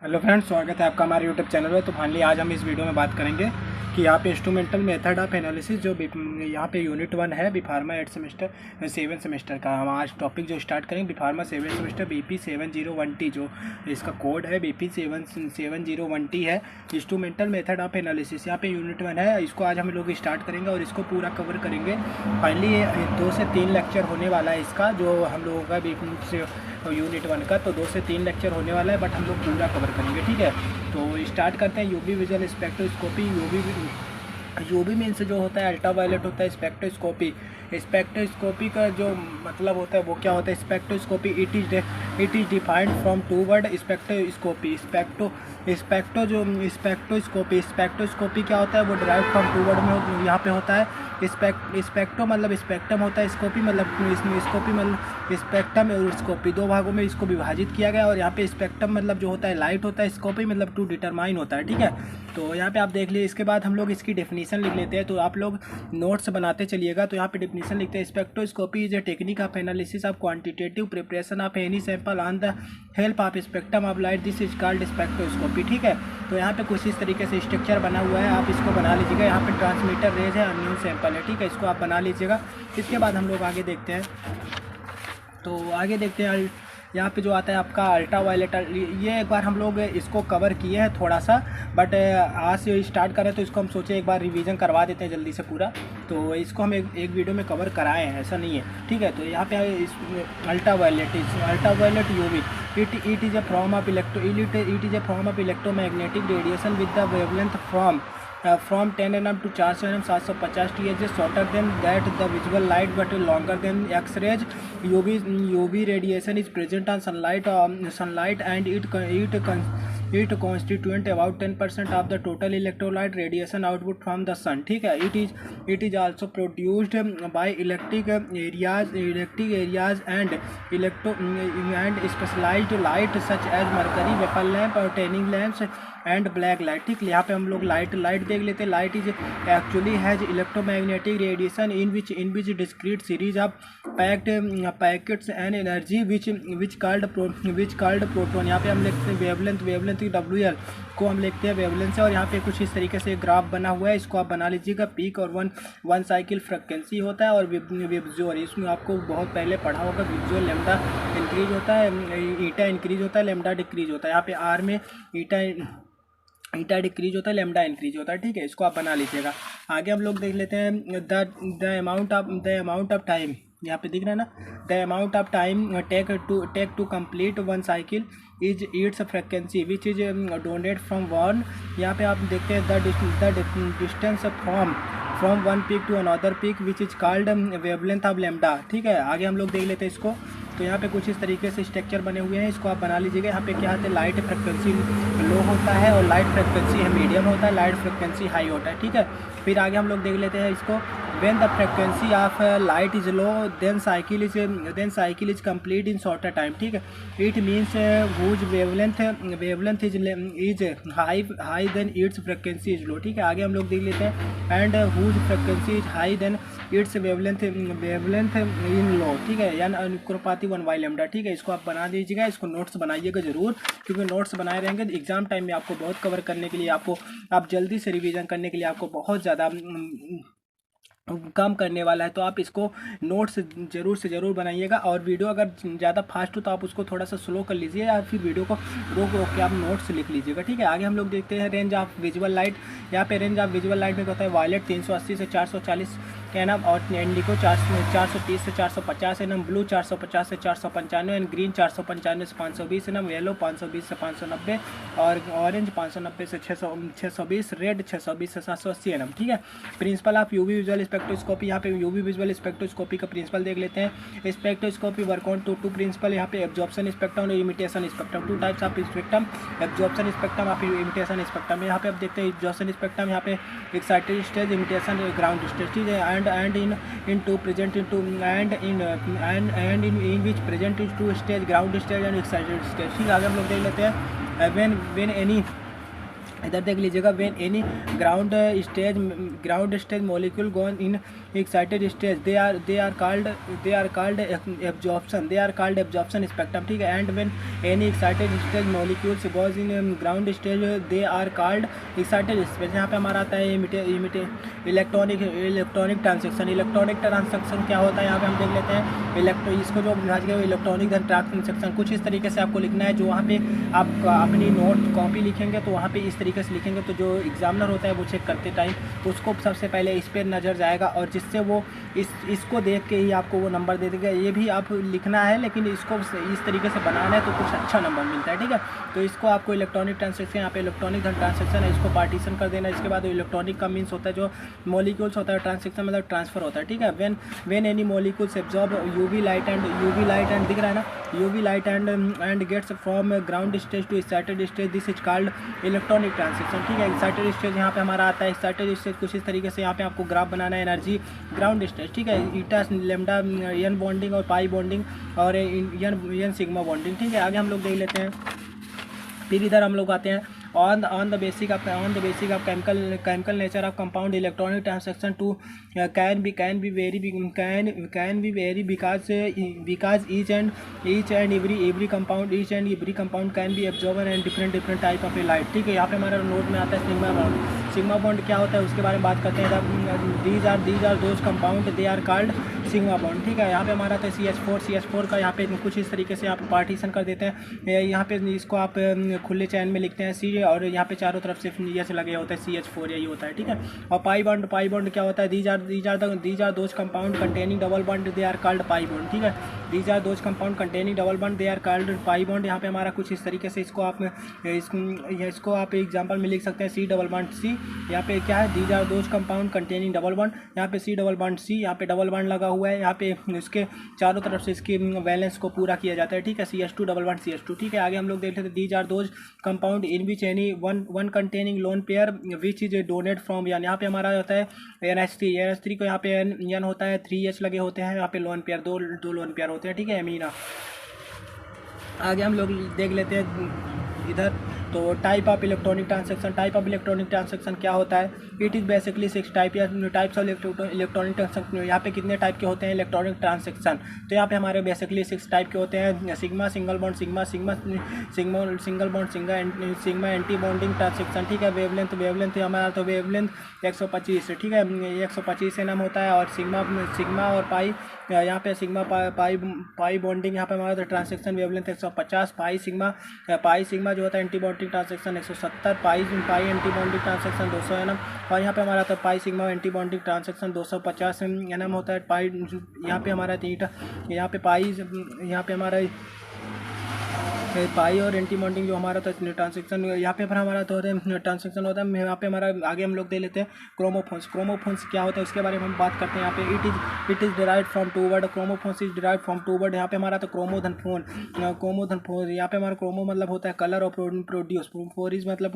Hello friends, स्वागत है आपका हमारे यूट्यूब चैनल में। तो फाइनली आज हम इस वीडियो में बात करेंगे कि यहाँ पे इंस्ट्रूमेंटल मेथड ऑफ एनालिसिस जो यहाँ पे यूनिट 1 है बी फार्मा 8 सेमेस्टर 7 सेमेस्टर का। हम आज टॉपिक जो स्टार्ट करेंगे B pharma 7 semester BP 701T, जो इसका कोड है BP 701T है। इंस्ट्रूमेंटल मेथड ऑफ एनालिसिस यहाँ पे यूनिट 1 है, इसको आज हम लोग स्टार्ट करेंगे और इसको पूरा कवर करेंगे। फाइनली 2 से 3 लेक्चर होने वाला है इसका, जो हम लोगों का BP यूनिट 1 का। तो 2 से 3 लेक्चर होने वाला है, बट हम लोग पूरा कवर करेंगे, ठीक है। तो स्टार्ट करते हैं। UV visual spectroscopy. UV means जो होता है अल्ट्रावायलेट होता है। स्पेक्ट्रोस्कोपी का जो मतलब होता है वो क्या होता है? Spectroscopy it is defined from two word spectroscopy. Spectroscopy क्या होता है? वो डिराइव फ्रॉम टू वर्ड में यहाँ पे होता है। स्पेक्ट्रो मतलब स्पेक्ट्रम होता है, स्कोपी मतलब स्पेक्ट्रम और स्कोपी, दो भागों में इसको विभाजित किया गया। और यहाँ पे स्पेक्ट्रम मतलब जो होता है लाइट होता है, स्कोपी मतलब टू डिटरमाइन होता है, ठीक है। तो यहाँ पे आप देख लीजिए। इसके बाद हम लोग इसकी डेफिनेशन लिख लेते हैं, तो आप लोग नोट्स बनाते चलिएगा। तो यहाँ पे डेफिनेशन लिखते हैं, spectroscopy is a technique of analysis of quantitative preparation of any sample on the help of spectrum of light, this is called spectroscopy, ठीक है। तो यहाँ पे कुछ इस तरीके से स्ट्रक्चर बना हुआ है, आप इसको बना लीजिएगा। यहाँ पे ट्रांसमीटर रेज है, अननोन सैंपल है, ठीक है। इसको आप बना लीजिएगा। इसके बाद हम लोग आगे देखते हैं। तो आगे देखते हैं, यहाँ पे जो आता है आपका अल्ट्रावायलेट। ये एक बार हम लोग इसको कवर किए हैं थोड़ा सा, बट आज से स्टार्ट करें तो इसको हम सोचे एक बार रिवीजन करवा देते हैं जल्दी से पूरा। तो इसको हम एक वीडियो में कवर कराए हैं, ऐसा नहीं है, ठीक है। तो यहाँ पे ultraviolet UV it is a form of electromagnetic radiation with the wavelength from 10 nm to 400 nm 750 THz, shorter than that the visual light but longer than X-rays. UV radiation is present on sunlight and it constituent about 10% of the total electrolyte radiation output from the sun, ठीक है। It is also produced by electric areas and specialized light such as mercury vapor lamp or tanning lamps and black light, ठीक। यहाँ पे हम लोग light देख लेते हैं। Light is actually has electromagnetic radiation in which discrete series of packets and energy which called proton. यहाँ पे हम लिखते हैं वेवलेंथ WL को हम लिखते हैं वेवलेंथ से। और यहाँ पे कुछ इस तरीके से ग्राफ बना हुआ है, इसको आप बना लीजिएगा। पीक और वन साइकिल फ्रिक्वेंसी होता है। और विब्जुअल, इसमें आपको बहुत पहले पढ़ा होगा। विब्जुअल लेमडा इंक्रीज होता है, ईटा इंक्रीज होता है, लेमडा डिक्रीज होता है। यहाँ पे आर में ईटा डिक्रीज होता है, लेमडा इंक्रीज होता है, ठीक है। इसको आप बना लीजिएगा। आगे हम लोग देख लेते हैं द अमाउंट ऑफ टाइम। यहाँ पे दिख रहा है ना, the amount of time take to complete one cycle is its frequency which is donate from one. यहाँ पे आप देखते हैं the distance from one peak to another peak which is called wavelength of lambda, ठीक है। आगे हम लोग देख लेते हैं इसको। तो यहाँ पे कुछ इस तरीके से स्ट्रक्चर बने हुए हैं, इसको आप बना लीजिएगा। यहाँ पे क्या होता है? लाइट फ्रिक्वेंसी लो होता है और लाइट फ्रिक्वेंसी है मीडियम होता है, लाइट फ्रिक्वेंसी हाई होता है, ठीक है। फिर आगे हम लोग देख लेते हैं इसको। When the frequency of light is low then cycle is complete in shorter time, ठीक है। It means whose wavelength is high then its frequency is low, ठीक है। आगे हम लोग देख लेते हैं and whose frequency is high then its wavelength in low, ठीक है। यानी अनुपाती 1/λ, ठीक है। इसको आप बना दीजिएगा। इसको नोट्स बनाइएगा जरूर, क्योंकि नोट्स बनाए रहेंगे तो एग्जाम टाइम में आपको बहुत कवर करने के लिए, आप जल्दी से रिवीजन करने के लिए आपको बहुत ज़्यादा काम करने वाला है। तो आप इसको नोट्स जरूर से ज़रूर बनाइएगा। और वीडियो अगर ज़्यादा फास्ट हो तो आप उसको थोड़ा सा स्लो कर लीजिए, या फिर वीडियो को रोक के आप नोट्स लिख लीजिएगा, ठीक है। आगे हम लोग देखते हैं रेंज ऑफ विजुअल लाइट। यहाँ पे रेंज ऑफ विजुअल लाइट में क्या होता है? वायलेट 380 से 440 nm और इंडिको 430 से 450 nm, ब्लू 450 से 495 एंड ग्रीन 495 से 520 nm, येलो 520 से 590 और ऑरेंज 590 से 620, रेड 620 से 780 nm, ठीक है। Principle of UV visual spectroscopy. यहाँ पे यूवी विजुअल स्पेक्ट्रोस्कोपी का प्रिंसिपल देख लेते हैं। Spectroscopy work on two principle. यहाँ पे एब्जॉर्प्शन स्पेक्ट्रम और imitation spectrum, two types of spectrum, absorption spectrum और इमिटेशन स्पेक्ट्रम। यहाँ पे आप देखते हैं एब्जॉर्प्शन स्पेक्ट्रम, यहाँ पे excited stage, imitation ground stage, ठीक है। and in two present into and in which present is two stage, ground stage and excited stage, ठीक है। आगे हम लोग देख लेते हैं इधर देख लीजिएगा, when any ground stage molecule gone in excited stage they are called absorption spectrum, ठीक है। And when any excited stage molecules goes in ground stage they are called excited stage. यहाँ पे हमारा आता है इलेक्ट्रॉनिक ट्रांसेक्शन। इलेक्ट्रॉनिक ट्रांसेक्शन क्या होता है, यहाँ पे हम देख लेते हैं। इसको जो विभाजित किया इलेक्ट्रॉनिक ट्रांसेक्शन कुछ इस तरीके से आपको लिखना है। जो वहाँ पे आप अपनी नोट कॉपी लिखेंगे तो वहाँ पे इस तरीके से लिखेंगे, तो जो एग्जामिनर होता है वो चेक करते टाइम उसको सबसे पहले इस पर नज़र जाएगा, और जिससे वो इसको देख के ही आपको वो नंबर दे देगा। ये भी आप लिखना है, लेकिन इसको इस तरीके से बनाना है तो कुछ अच्छा नंबर मिलता है, ठीक है। तो इसको आपको इलेक्ट्रॉनिक ट्रांसेक्शन, यहाँ पे इलेक्ट्रॉनिक ट्रांसेक्शन है, इसको पार्टीशन कर देना। इसके बाद इलेक्ट्रॉनिक का मीन्स होता है जो मॉलिक्यूल्स होता है, ट्रांसेक्शन मतलब ट्रांसफर होता है, ठीक है। When any molecules absorb UV light and दिख रहा है ना, UV light and gets from ground stage to excited stage, this is called electronic transection, ठीक है। एक्साइटेड स्टेज यहाँ पे हमारा आता है। एक्साइटेड स्टेज कुछ इस तरीके से यहाँ पे आपको ग्राफ बनाना है, एनर्जी ग्राउंड स्टेज, ठीक है। ईटा लेमडा एन बॉन्डिंग और पाई बॉन्डिंग और एन सिग्मा बॉन्डिंग, ठीक है। आगे हम लोग देख लेते हैं। फिर इधर हम लोग आते हैं on the basic of chemical nature of compound electronic transection to can be very because each and every compound can be absorber and different type of a light, ठीक है। यहाँ पे हमारा नोट में आता है सिग्मा बॉन्ड। सिग्मा बॉन्ड क्या होता है उसके बारे में बात करते हैं। These are those compound they are called sigma bond, ठीक है। यहाँ पे हमारा था CH4 का यहाँ पे कुछ इस तरीके से आप पार्टीशन कर देते हैं। यहाँ पे इसको आप खुले चैन में लिखते हैं C, और यहाँ पे चारों तरफ से एच लगे होता है, CH4 यही होता है, ठीक है। और पाई बॉन्ड क्या होता है, these are those compound containing double bond they are called pi bond, ठीक है। These are those compound containing double bond they are called pi bond. यहाँ पे हमारा कुछ इस तरीके से इसको आप एग्जाम्पल में लिख सकते हैं C डबल बॉन्ड C। यहाँ पे क्या है, these are those compound containing double bond, यहाँ पे C डबल बॉन्ड C, यहाँ पे डबल बॉन्ड लगा हुआ है, यहाँ पे इसके चारों तरफ से इसकी वैलेंस को पूरा किया जाता है, ठीक है। CH2 डबल बॉन्ड CH2, ठीक है। आगे हम लोग देख लेते हैं। These are those compound in which any one containing lone pair which is donate from यानी यहाँ पे हमारा होता है NH3 को यहाँ पे N होता है, 3H लगे होते हैं, यहाँ पे लोन पेयर दो लोन पेयर होते हैं, ठीक है, अमीना। आगे हम लोग देख लेते हैं इधर। तो टाइप ऑफ इलेक्ट्रॉनिक ट्रांसेक्शन क्या होता है। It is basically 6 types of electronic transaction. यहाँ पे कितने टाइप के होते हैं इलेक्ट्रॉनिक ट्रांसेक्शन, तो यहाँ पे हमारे बेसिकली 6 टाइप के होते हैं। Sigma single bond sigma single bond sigma anti bonding transaction, ठीक है। वेवलेंथ हमारा तो वेवलेंथ 125, ठीक है, 125 nm होता है। और सिग्मा और पाई, यहाँ पे सिग्मा पाई बॉन्डिंग यहाँ पे हमारा तो ट्रांसेक्शन वेवलेंथ 150। पाई सिग्मा जो होता है एंटी बॉन्डिंग ट्रांसेक्शन 170। पाई एंटी बॉन्डिंग ट्रांसेक्शन 200 nm। और यहाँ पे हमारा तो pi sigma anti bonding transaction 250 nm होता है। पाई यहाँ पे हमारा यहाँ पे हमारा पाई और एंटी बॉन्डिंग जो हमारा तो ट्रांसेक्शन यहाँ पे हमारा तो ट्रांसेक्शन होता है। यहाँ पे हमारा आगे हम लोग दे लेते हैं क्रोमोफोन्स क्या होता है उसके बारे में हम बात करते हैं। यहाँ पे it is derived from 2 word. Chromophores is derived from 2 word. यहाँ पे हमारा तो क्रोमोधन फोन यहाँ पे हमारा क्रोमो मतलब होता है कलर और प्रोड्यूस, फोर मतलब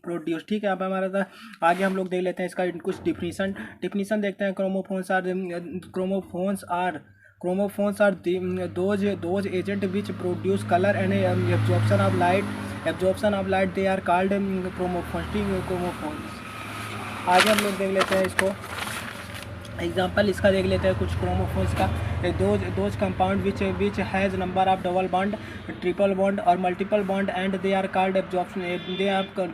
प्रोड्यूस, ठीक है। यहाँ पे हमारा था आगे हम लोग देख लेते हैं इसका कुछ डिफिनीसन देखते हैं। Chromophores are those agent which produce color and absorption of light. They are called chromophores. आगे हम लोग देख लेते हैं इसको एग्जाम्पल इसका देख लेते हैं कुछ क्रोमोफोन्स का। Those compound which has number of double bond, triple bond और multiple bond and they are called absorption,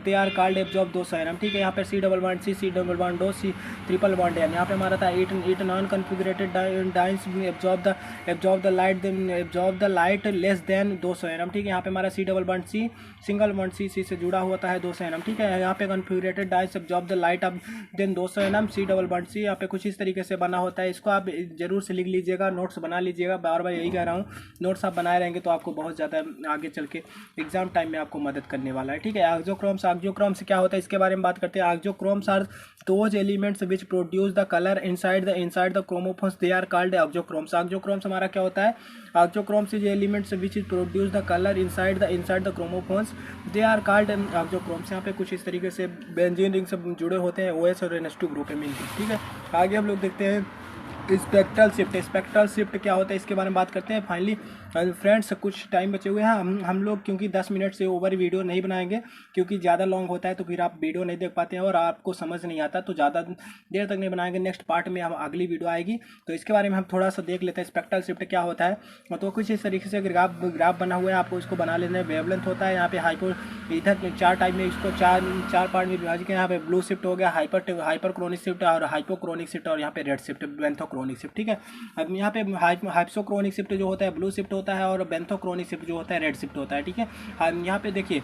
they are called absorb 200 nm, ठीक है। यहाँ पे C double bond C double bond 2 C triple bond N। यहाँ पे हमारा था 8 non configurated dienes absorb the light less than 200 nm, ठीक है। यहाँ पे हमारा C double bond C single bond C से जुड़ा होता है 200 nm, ठीक है। यहाँ पे configurated dienes absorb the light of then 200 nm C double bond C। यहाँ पे कुछ इस तरीके से बना होता है। इसको आप जरूर से लिख लीजिएगा, नोट्स बना लीजिएगा। बार यही कह रहा हूँ, नोट्स आप बनाए रहेंगे तो आपको बहुत ज़्यादा आगे चल के एग्जाम टाइम में आपको मदद करने वाला है, ठीक है। आक्जोक्रोम्स क्या होता है इसके बारे में बात करते हैं। Auxochromes are those elements which produce the colour inside the chromophores, they are called auxochromes. Auxochromes हमारा क्या होता है, auxochromes is elements which produce the colour inside the chromophores, they are called auxochromes. यहाँ पे कुछ इस तरीके से बेंजीन रिंग से जुड़े होते हैं, OH और NH2 ग्रुप में मिलकर, ठीक है। आगे हम लोग देखते हैं स्पेक्ट्रल शिफ्ट क्या होता है इसके बारे में बात करते हैं फाइनली। फ्रेंड्स कुछ टाइम बचे हुए हैं, हम लोग क्योंकि 10 मिनट से ओवर वीडियो नहीं बनाएंगे क्योंकि ज़्यादा लॉन्ग होता है तो फिर आप वीडियो नहीं देख पाते हैं और आपको समझ नहीं आता, तो ज़्यादा देर तक नहीं बनाएंगे। नेक्स्ट पार्ट में हम अगली वीडियो आएगी तो इसके बारे में हम थोड़ा सा देख लेते हैं स्पेक्ट्रल शिफ्ट क्या होता है। तो कुछ इस तरीके से ग्राफ बना हुआ है, आपको इसको बना लेना है। वेवलेंथ होता है यहाँ पे हाइपो, इधर 4 टाइप में इसको चार पार्ट में विभाजित है। यहाँ पे ब्लू शिफ्ट हो गया, हाइपरक्रोनिक शिफ्ट और हाइपोक्रोनिक शिफ्ट और यहाँ पे रेड शिफ्ट बेंथोक्रोनिक शिफ्ट, ठीक है। अब यहाँ पे हाइप्सोक्रोनिक शिफ्ट जो होता है ब्लू शिफ्ट होता है और बेंथोक्रोनिक शिफ्ट जो होता है रेड शिफ्ट होता है, ठीक है। यहाँ पे देखिए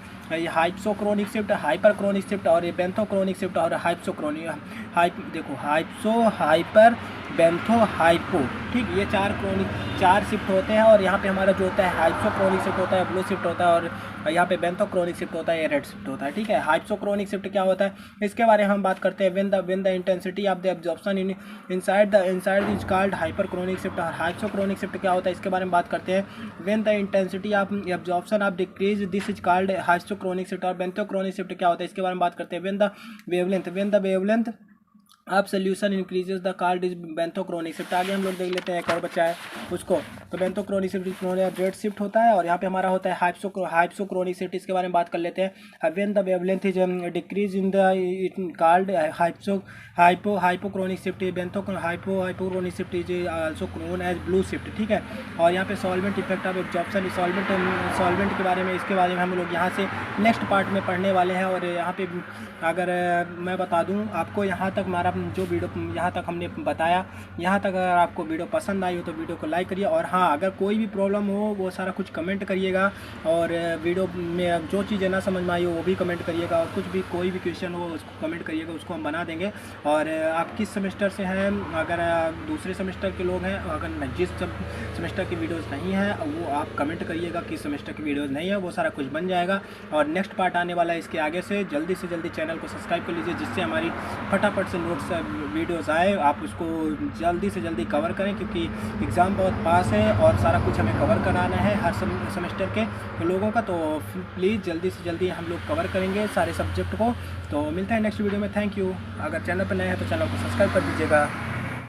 हाइप्सोक्रोनिक शिफ्ट, हाइपरक्रोनिक शिफ्ट और ये बेंथोक्रोनिक शिफ्ट और देखो हाइपर बेंथो हाइपो, ठीक, ये 4 शिफ्ट होते हैं। और यहाँ पे हमारा जो होता है हाइप्सोक्रोनिक शिफ्ट होता है, ब्लू शिफ्ट होता है और यहाँ पे बेंथोक्रोनिक शिफ्ट होता है, ये रेड शिफ्ट होता है, ठीक है। हाइप्सोक्रोनिक शिफ्ट क्या होता है इसके बारे में हम बात करते हैं। When the intensity of the absorption inside is called hyperchromic shift. और हाइप्सोक्रोनिक शिफ्ट क्या होता है इसके बारे में बात करते हैं। When the intensity of absorption of decrease this is called hypsochromic shift. और बेंथोक्रोनिक शिफ्ट क्या होता है इसके बारे में बात करते हैं। When the wavelength of solution increases the called is bathochromic shift. आगे हम लोग देख लेते हैं, एक और बच्चा है उसको। तो बेंथोक्रोनिक शिफ्ट रेड शिफ्ट होता है और यहाँ पे हमारा होता है हाइप्सोक्रोनिक शिफ्ट। इसके बारे में बात कर लेते हैं। When the wavelength is decrease in the called hypochromic shift. Hypochromic shift is also known as blue shift, ठीक है। और यहाँ पे solvent effect of absorption, solvent के बारे में, इसके बारे में हम लोग यहाँ से नेक्स्ट पार्ट में पढ़ने वाले हैं। और यहाँ पे अगर मैं बता दूँ आपको, यहाँ तक हमारा जो वीडियो यहाँ तक हमने बताया, यहाँ तक अगर आपको वीडियो पसंद आई हो तो वीडियो को लाइक करिए। और हाँ, अगर कोई भी प्रॉब्लम हो वो सारा कुछ कमेंट करिएगा और वीडियो में जो चीज़ें ना समझ में आई हो वो भी कमेंट करिएगा। और कुछ भी कोई भी क्वेश्चन हो उसको कमेंट करिएगा, उसको हम बना देंगे। और आप किस सेमेस्टर से हैं, अगर दूसरे सेमेस्टर के लोग हैं, अगर जिस सेमेस्टर की वीडियोज़ नहीं है वो आप कमेंट करिएगा, किस सेमेस्टर की वीडियोज़ नहीं है, वो सारा कुछ बन जाएगा। और नेक्स्ट पार्ट आने वाला है इसके आगे से जल्दी चैनल को सब्सक्राइब कर लीजिए, जिससे हमारी फटाफट से नोट्स वीडियोस आए, आप उसको जल्दी से जल्दी कवर करें क्योंकि एग्ज़ाम बहुत पास है और सारा कुछ हमें कवर कराना है हर सेमेस्टर के लोगों का। तो प्लीज़ जल्दी से जल्दी हम लोग कवर करेंगे सारे सब्जेक्ट को। तो मिलते हैं नेक्स्ट वीडियो में। Thank you. अगर चैनल पर नए हैं तो चैनल को सब्सक्राइब कर दीजिएगा।